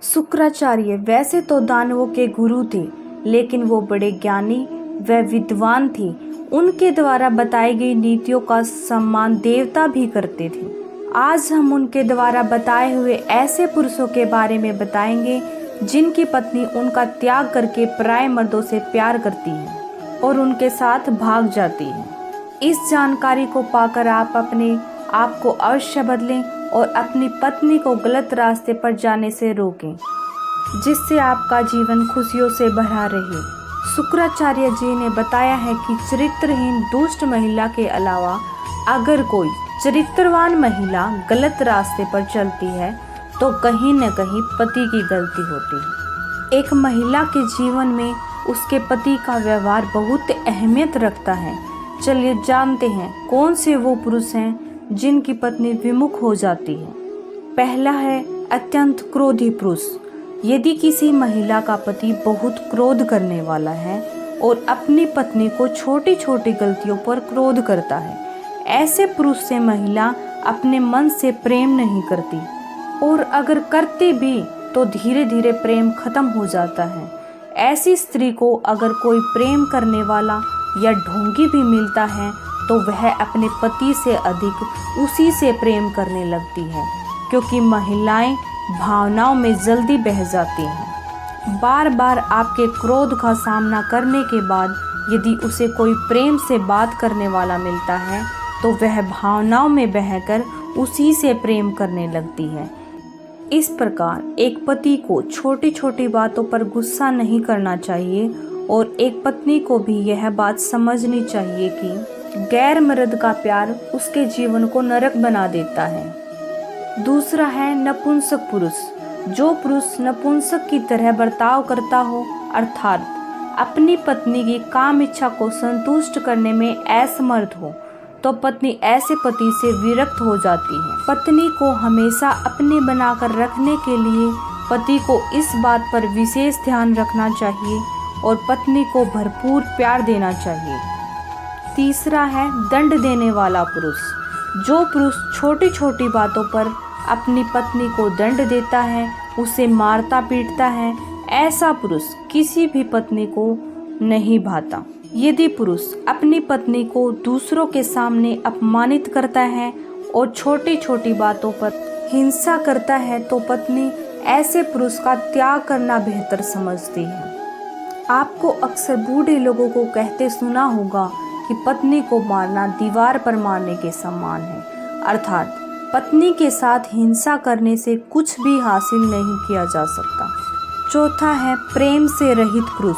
शुक्राचार्य वैसे तो दानवों के गुरु थे, लेकिन वो बड़े ज्ञानी व विद्वान थे। उनके द्वारा बताई गई नीतियों का सम्मान देवता भी करते थे। आज हम उनके द्वारा बताए हुए ऐसे पुरुषों के बारे में बताएंगे जिनकी पत्नी उनका त्याग करके पराये मर्दों से प्यार करती है और उनके साथ भाग जाती है। इस जानकारी को पाकर आप अपने आप को अवश्य बदलें और अपनी पत्नी को गलत रास्ते पर जाने से रोकें, जिससे आपका जीवन खुशियों से भरा रहे। शुक्राचार्य जी ने बताया है कि चरित्रहीन दुष्ट महिला के अलावा अगर कोई चरित्रवान महिला गलत रास्ते पर चलती है तो कहीं न कहीं पति की गलती होती है। एक महिला के जीवन में उसके पति का व्यवहार बहुत अहमियत रखता है। चलिए जानते हैं कौन से वो पुरुष हैं जिनकी पत्नी विमुख हो जाती है। पहला है अत्यंत क्रोधी पुरुष। यदि किसी महिला का पति बहुत क्रोध करने वाला है और अपनी पत्नी को छोटी छोटी गलतियों पर क्रोध करता है, ऐसे पुरुष से महिला अपने मन से प्रेम नहीं करती और अगर करती भी तो धीरे धीरे प्रेम खत्म हो जाता है। ऐसी स्त्री को अगर कोई प्रेम करने वाला या ढोंगी भी मिलता है तो वह अपने पति से अधिक उसी से प्रेम करने लगती है, क्योंकि महिलाएं भावनाओं में जल्दी बह जाती हैं। बार बार आपके क्रोध का सामना करने के बाद यदि उसे कोई प्रेम से बात करने वाला मिलता है तो वह भावनाओं में बहकर उसी से प्रेम करने लगती है। इस प्रकार एक पति को छोटी छोटी बातों पर गुस्सा नहीं करना चाहिए और एक पत्नी को भी यह बात समझनी चाहिए कि गैर मर्द का प्यार उसके जीवन को नरक बना देता है। दूसरा है नपुंसक पुरुष। जो पुरुष नपुंसक की तरह बर्ताव करता हो, अर्थात अपनी पत्नी की काम इच्छा को संतुष्ट करने में असमर्थ हो, तो पत्नी ऐसे पति से विरक्त हो जाती है। पत्नी को हमेशा अपनी बनाकर रखने के लिए पति को इस बात पर विशेष ध्यान रखना चाहिए और पत्नी को भरपूर प्यार देना चाहिए। तीसरा है दंड देने वाला पुरुष। जो पुरुष छोटी छोटी बातों पर अपनी पत्नी को दंड देता है, उसे मारता पीटता है, ऐसा पुरुष किसी भी पत्नी को नहीं भाता। यदि पुरुष अपनी पत्नी को दूसरों के सामने अपमानित करता है और छोटी छोटी बातों पर हिंसा करता है तो पत्नी ऐसे पुरुष का त्याग करना बेहतर समझती है। आपको अक्सर बूढ़े लोगों को कहते सुना होगा कि पत्नी को मारना दीवार पर मारने के समान है, अर्थात पत्नी के साथ हिंसा करने से कुछ भी हासिल नहीं किया जा सकता। चौथा है प्रेम से रहित पुरुष।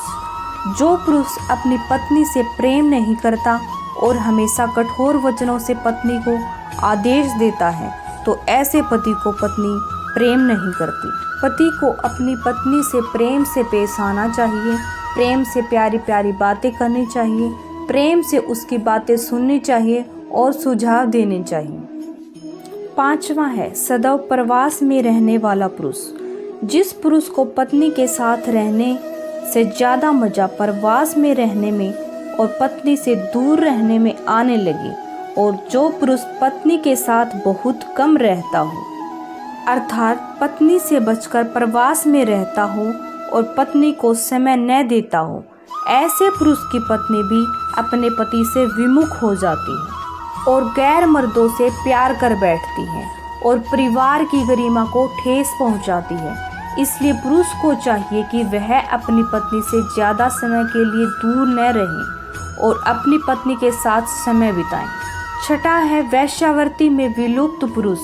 जो पुरुष अपनी पत्नी से प्रेम नहीं करता और हमेशा कठोर वचनों से पत्नी को आदेश देता है तो ऐसे पति को पत्नी प्रेम नहीं करती। पति को अपनी पत्नी से प्रेम से पेश आना चाहिए, प्रेम से प्यारी प्यारी बातें करनी चाहिए, प्रेम से उसकी बातें सुननी चाहिए और सुझाव देने चाहिए। पांचवा है सदैव प्रवास में रहने वाला पुरुष। जिस पुरुष को पत्नी के साथ रहने से ज़्यादा मज़ा प्रवास में रहने में और पत्नी से दूर रहने में आने लगे, और जो पुरुष पत्नी के साथ बहुत कम रहता हो, अर्थात पत्नी से बचकर प्रवास में रहता हो और पत्नी को समय न देता हो, ऐसे पुरुष की पत्नी भी अपने पति से विमुख हो जाती है और गैर मर्दों से प्यार कर बैठती है और परिवार की गरिमा को ठेस पहुंचाती है। इसलिए पुरुष को चाहिए कि वह अपनी पत्नी से ज़्यादा समय के लिए दूर न रहें और अपनी पत्नी के साथ समय बिताएं। छठा है वेश्यावृत्ति में विलुप्त पुरुष।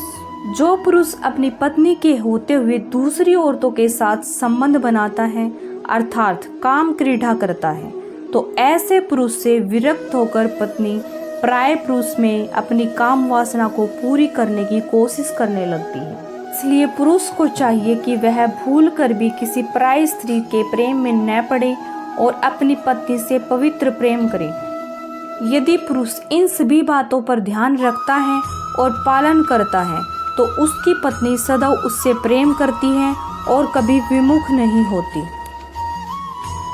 जो पुरुष अपनी पत्नी के होते हुए दूसरी औरतों के साथ संबंध बनाता है, अर्थात काम क्रीड़ा करता है, तो ऐसे पुरुष से विरक्त होकर पत्नी पराये पुरुष में अपनी काम वासना को पूरी करने की कोशिश करने लगती है। इसलिए पुरुष को चाहिए कि वह भूल कर भी किसी पराई स्त्री के प्रेम में न पड़े और अपनी पत्नी से पवित्र प्रेम करे। यदि पुरुष इन सभी बातों पर ध्यान रखता है और पालन करता है तो उसकी पत्नी सदैव उससे प्रेम करती है और कभी विमुख नहीं होती।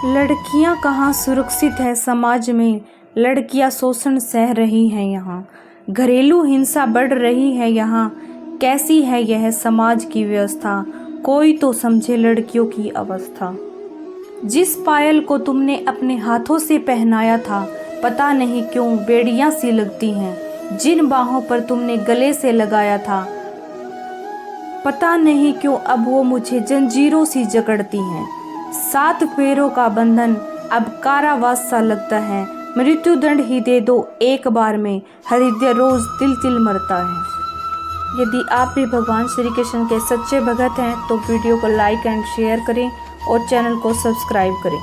लड़कियां कहाँ सुरक्षित है समाज में, लड़कियां शोषण सह रही हैं यहाँ, घरेलू हिंसा बढ़ रही है यहाँ। कैसी है यह समाज की व्यवस्था, कोई तो समझे लड़कियों की अवस्था। जिस पायल को तुमने अपने हाथों से पहनाया था, पता नहीं क्यों बेड़ियां सी लगती हैं। जिन बाहों पर तुमने गले से लगाया था, पता नहीं क्यों अब वो मुझे जंजीरों सी जकड़ती हैं। 7 फेरों का बंधन अब कारावास सा लगता है। मृत्यु दंड ही दे दो एक बार में, हृदय रोज तिल तिल मरता है। यदि आप भी भगवान श्री कृष्ण के सच्चे भगत हैं तो वीडियो को लाइक एंड शेयर करें और चैनल को सब्सक्राइब करें।